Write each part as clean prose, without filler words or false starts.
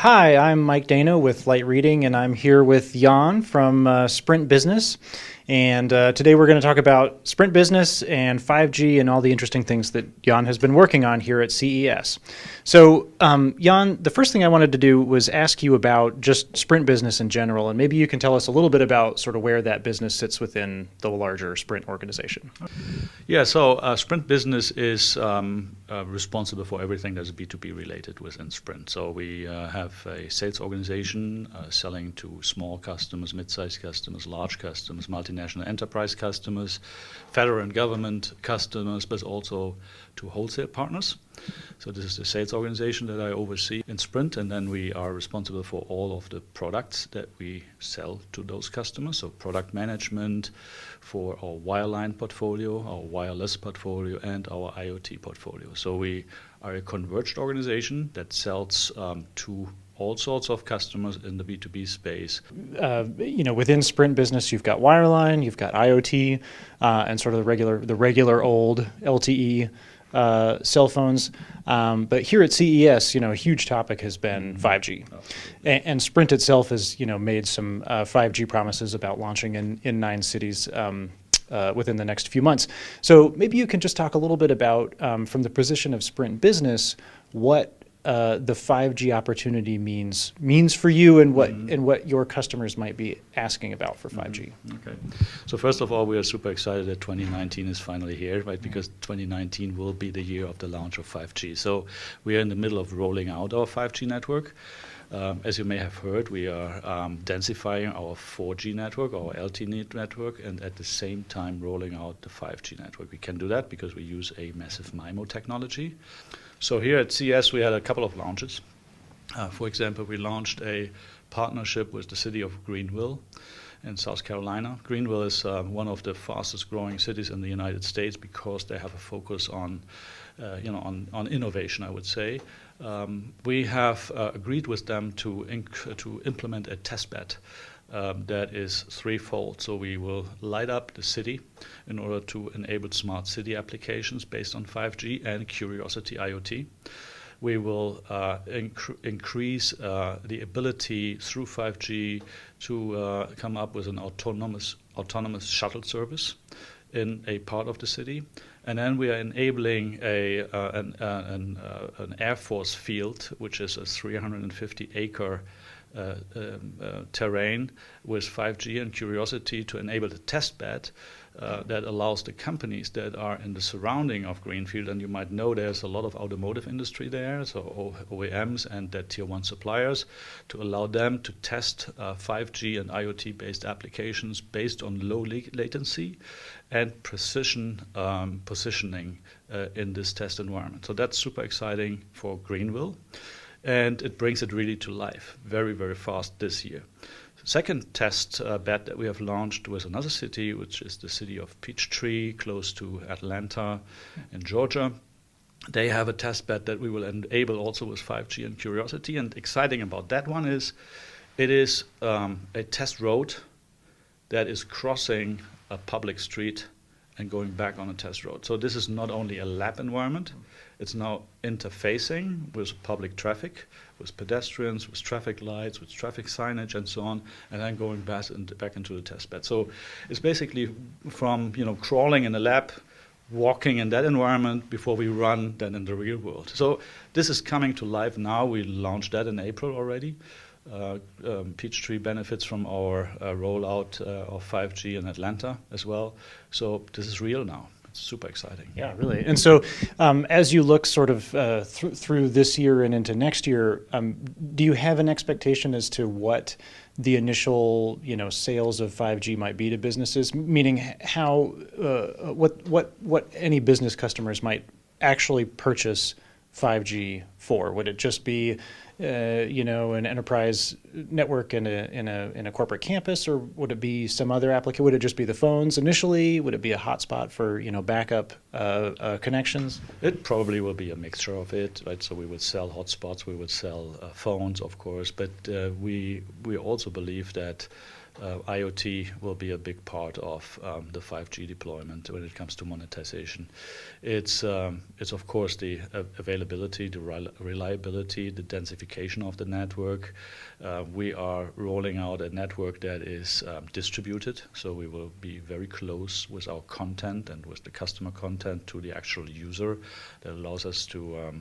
Hi, I'm Mike Dano with Light Reading, and I'm here with Jan from Sprint Business. And today we're going to talk about Sprint Business and 5G and all the interesting things that Jan has been working on here at CES. So, Jan, the first thing I wanted to do was ask you about just Sprint Business in general, and maybe you can tell us a little bit about sort of where that business sits within the larger Sprint organization. Yeah, so Sprint Business is responsible for everything that's B2B related within Sprint. So we have a sales organization selling to small customers, mid-sized customers, large customers, multinational enterprise customers, federal and government customers, but also to wholesale partners. So this is the sales organization that I oversee in Sprint, and then we are responsible for all of the products that we sell to those customers. So product management for our wireline portfolio, our wireless portfolio, and our IoT portfolio. So we are a converged organization that sells to all sorts of customers in the B2B space. Within Sprint Business, you've got wireline, you've got IoT, and sort of the regular old LTE cell phones. But here at CES, a huge topic has been 5G. And Sprint itself has, made some 5G promises about launching in 9 cities within the next few months. So maybe you can just talk a little bit about, from the position of Sprint Business, what the 5G opportunity means for you and what your customers might be asking about for 5G. Okay. So first of all, we are super excited that 2019 is finally here, right? Because 2019 will be the year of the launch of 5G. So we are in the middle of rolling out our 5G network. As you may have heard, we are densifying our 4G network, our LTE network, and at the same time rolling out the 5G network. We can do that because we use a massive MIMO technology. So here at CES, we had a couple of launches. For example, we launched a partnership with the city of Greenville in South Carolina. Greenville is one of the fastest growing cities in the United States because they have a focus on innovation, I would say. We have agreed with them to implement a testbed that is threefold. So we will light up the city in order to enable smart city applications based on 5G and Curiosity IoT. We will increase the ability through 5G to come up with an autonomous shuttle service in a part of the city. And then we are enabling an Air Force field, which is a 350-acre terrain with 5G and Curiosity to enable the test bed that allows the companies that are in the surrounding of Greenfield, and you might know there's a lot of automotive industry there, so OEMs and their tier 1 suppliers, to allow them to test 5G and IoT based applications based on low latency and precision positioning in this test environment. So that's super exciting for Greenville. And it brings it really to life very, very fast this year. Second test bed that we have launched was another city, which is the city of Peachtree, close to Atlanta in Georgia. They have a test bed that we will enable also with 5G and Curiosity. And exciting about that one is it is a test road that is crossing a public street and going back on a test road. So this is not only a lab environment, it's now interfacing with public traffic, with pedestrians, with traffic lights, with traffic signage and so on, and then going back into the test bed. So it's basically from crawling in a lab, walking in that environment before we run then in the real world. So this is coming to life now. We launched that in April already. Peachtree benefits from our rollout of 5G in Atlanta as well. So this is real now. It's super exciting. Yeah, really. And so as you look sort of through this year and into next year, do you have an expectation as to what the initial sales of 5G might be to businesses? Meaning how what any business customers might actually purchase 5G for? Would it just be an enterprise network in a corporate campus, or would it be some other application? Would it just be the phones initially? Would it be a hotspot for backup connections? It probably will be a mixture of it, right? So we would sell hotspots, we would sell phones, of course, but we also believe that IoT will be a big part of the 5G deployment when it comes to monetization. It's of course the availability, the reliability, the densification of the network. We are rolling out a network that is distributed, so we will be very close with our content and with the customer content to the actual user. That allows us to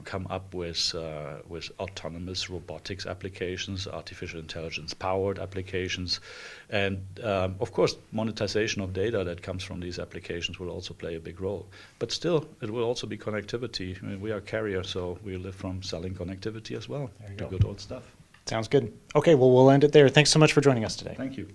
come up with autonomous robotics applications, artificial intelligence powered applications, and of course monetization of data that comes from these applications will also play a big role. But still, it will also be connectivity. I mean, we are a carrier, so we live from selling connectivity as well. There you the go. good old stuff. Sounds good. Okay, well, we'll end it there. Thanks so much for joining us today. Thank you.